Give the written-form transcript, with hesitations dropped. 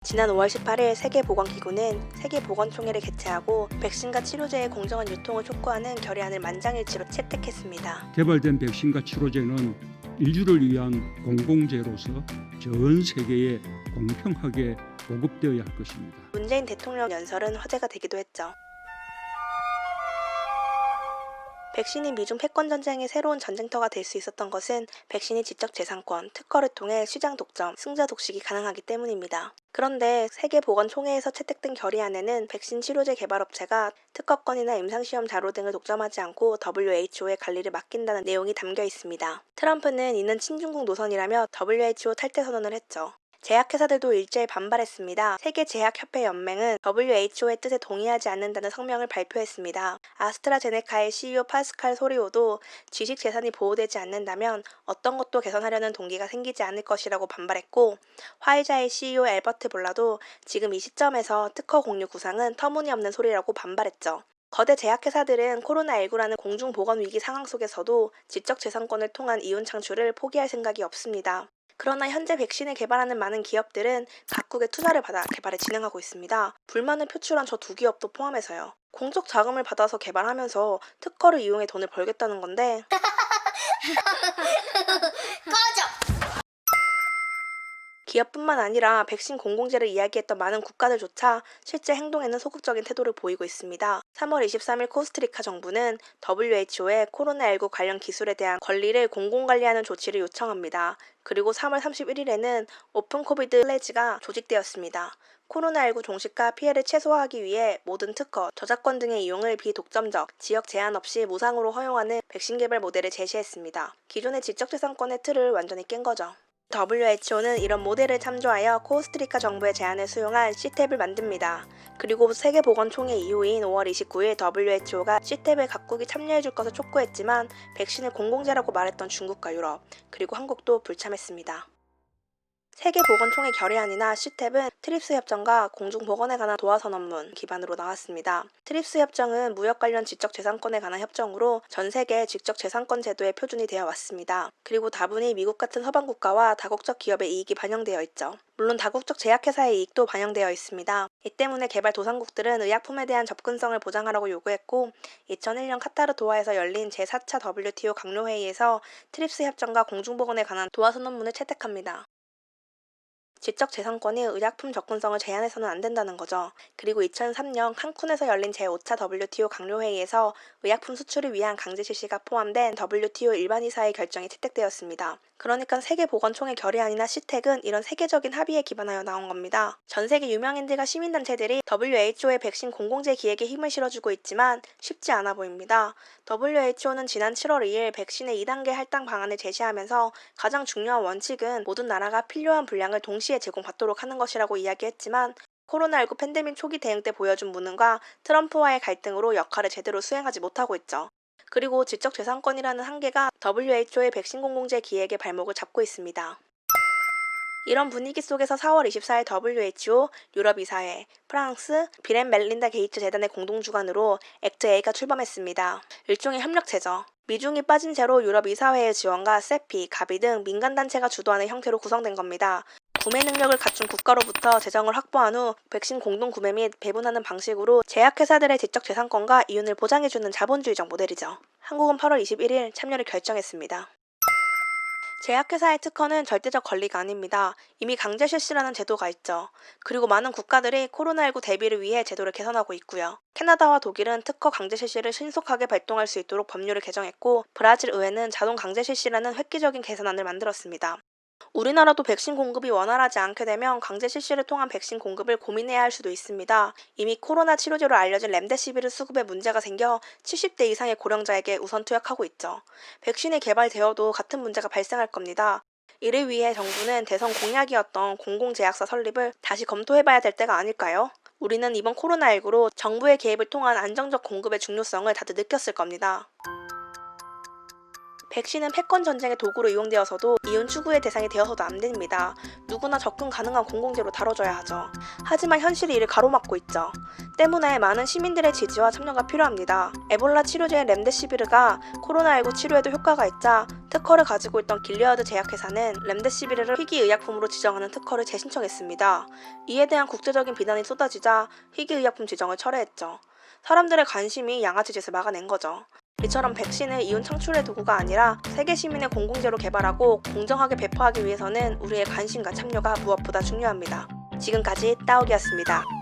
지난 5월 18일 세계보건기구는 세계보건총회를 개최하고 백신과 치료제의 공정한 유통을 촉구하는 결의안을 만장일치로 채택했습니다. 개발된 백신과 치료제는 인류를 위한 공공재로서 전 세계에 공평하게 보급되어야 할 것입니다. 문재인 대통령 연설은 화제가 되기도 했죠. 백신이 미중 패권 전쟁의 새로운 전쟁터가 될 수 있었던 것은 백신이 지적재산권, 특허를 통해 시장 독점, 승자 독식이 가능하기 때문입니다. 그런데 세계보건총회에서 채택된 결의안에는 백신 치료제 개발업체가 특허권이나 임상시험 자료 등을 독점하지 않고 WHO의 관리를 맡긴다는 내용이 담겨 있습니다. 트럼프는 이는 친중국 노선이라며 WHO 탈퇴 선언을 했죠. 제약회사들도 일제히 반발했습니다. 세계제약협회연맹은 WHO의 뜻에 동의하지 않는다는 성명을 발표했습니다. 아스트라제네카의 CEO 파스칼 소리오도 지식재산이 보호되지 않는다면 어떤 것도 개선하려는 동기가 생기지 않을 것이라고 반발했고, 화이자의 CEO 앨버트 볼라도 지금 이 시점에서 특허 공유 구상은 터무니없는 소리라고 반발했죠. 거대 제약회사들은 코로나19라는 공중보건위기 상황 속에서도 지적재산권을 통한 이윤 창출을 포기할 생각이 없습니다. 그러나 현재 백신을 개발하는 많은 기업들은 각국의 투자를 받아 개발을 진행하고 있습니다. 불만을 표출한 저 두 기업도 포함해서요. 공적 자금을 받아서 개발하면서 특허를 이용해 돈을 벌겠다는 건데 기업뿐만 아니라 백신 공공재를 이야기했던 많은 국가들조차 실제 행동에는 소극적인 태도를 보이고 있습니다. 3월 23일 코스타리카 정부는 WHO에 코로나19 관련 기술에 대한 권리를 공공관리하는 조치를 요청합니다. 그리고 3월 31일에는 오픈 코비드 플래지가 조직되었습니다. 코로나19 종식과 피해를 최소화하기 위해 모든 특허, 저작권 등의 이용을 비독점적, 지역 제한 없이 무상으로 허용하는 백신 개발 모델을 제시했습니다. 기존의 지적재산권의 틀을 완전히 깬 거죠. WHO는 이런 모델을 참조하여 코스타리카 정부의 제안을 수용한 C탭을 만듭니다. 그리고 세계보건총회 이후인 5월 29일 WHO가 C탭에 각국이 참여해줄 것을 촉구했지만 백신을 공공재라고 말했던 중국과 유럽, 그리고 한국도 불참했습니다. 세계보건총회 결의안이나 C탭은 트립스 협정과 공중보건에 관한 도화선언문 기반으로 나왔습니다. 트립스 협정은 무역 관련 지적재산권에 관한 협정으로 전 세계 지적재산권 제도의 표준이 되어 왔습니다. 그리고 다분히 미국 같은 서방국가와 다국적 기업의 이익이 반영되어 있죠. 물론 다국적 제약회사의 이익도 반영되어 있습니다. 이 때문에 개발도상국들은 의약품에 대한 접근성을 보장하라고 요구했고, 2001년 카타르 도하에서 열린 제4차 WTO 강요회의에서 트립스 협정과 공중보건에 관한 도화선언문을 채택합니다. 지적재산권이 의약품 접근성을 제한해서는 안 된다는 거죠. 그리고 2003년 칸쿤에서 열린 제5차 WTO 강요회의에서 의약품 수출을 위한 강제 실시가 포함된 WTO 일반이사의 결정이 채택되었습니다. 그러니까 세계보건총회 결의안이나 C택은 이런 세계적인 합의에 기반하여 나온 겁니다. 전 세계 유명인들과 시민단체들이 WHO의 백신 공공재 기획에 힘을 실어주고 있지만 쉽지 않아 보입니다. WHO는 지난 7월 2일 백신의 2단계 할당 방안을 제시하면서 가장 중요한 원칙은 모든 나라가 필요한 분량을 동시에 제공받도록 하는 것이라고 이야기했지만, 코로나19 팬데믹 초기 대응 때 보여준 무능과 트럼프와의 갈등으로 역할을 제대로 수행하지 못하고 있죠. 그리고 지적재산권이라는 한계가 WHO의 백신 공공재 기획의 발목을 잡고 있습니다. 이런 분위기 속에서 4월 24일 WHO, 유럽이사회, 프랑스, 빌 앤 멜린다 게이츠 재단의 공동주관으로 액트 A가 출범했습니다. 일종의 협력체죠. 미중이 빠진 채로 유럽이사회의 지원과 세피, 가비 등 민간단체가 주도하는 형태로 구성된 겁니다. 구매 능력을 갖춘 국가로부터 재정을 확보한 후 백신 공동구매 및 배분하는 방식으로 제약회사들의 지적재산권과 이윤을 보장해주는 자본주의적 모델이죠. 한국은 8월 21일 참여를 결정했습니다. 제약회사의 특허는 절대적 권리가 아닙니다. 이미 강제 실시라는 제도가 있죠. 그리고 많은 국가들이 코로나19 대비를 위해 제도를 개선하고 있고요. 캐나다와 독일은 특허 강제 실시를 신속하게 발동할 수 있도록 법률을 개정했고, 브라질 의회는 자동 강제 실시라는 획기적인 개선안을 만들었습니다. 우리나라도 백신 공급이 원활하지 않게 되면 강제 실시를 통한 백신 공급을 고민해야 할 수도 있습니다. 이미 코로나 치료제로 알려진 렘데시비르 수급에 문제가 생겨 70대 이상의 고령자에게 우선 투약하고 있죠. 백신이 개발되어도 같은 문제가 발생할 겁니다. 이를 위해 정부는 대선 공약이었던 공공제약사 설립을 다시 검토해봐야 될 때가 아닐까요? 우리는 이번 코로나19로 정부의 개입을 통한 안정적 공급의 중요성을 다들 느꼈을 겁니다. 백신은 패권 전쟁의 도구로 이용되어서도 이윤 추구의 대상이 되어서도 안 됩니다. 누구나 접근 가능한 공공재로 다뤄져야 하죠. 하지만 현실이 이를 가로막고 있죠. 때문에 많은 시민들의 지지와 참여가 필요합니다. 에볼라 치료제인 렘데시비르가 코로나19 치료에도 효과가 있자 특허를 가지고 있던 길리어드 제약회사는 렘데시비르를 희귀의약품으로 지정하는 특허를 재신청했습니다. 이에 대한 국제적인 비난이 쏟아지자 희귀의약품 지정을 철회했죠. 사람들의 관심이 양아치 짓을 막아낸 거죠. 이처럼 백신을 이윤 창출의 도구가 아니라 세계 시민의 공공재로 개발하고 공정하게 배포하기 위해서는 우리의 관심과 참여가 무엇보다 중요합니다. 지금까지 따옥이었습니다.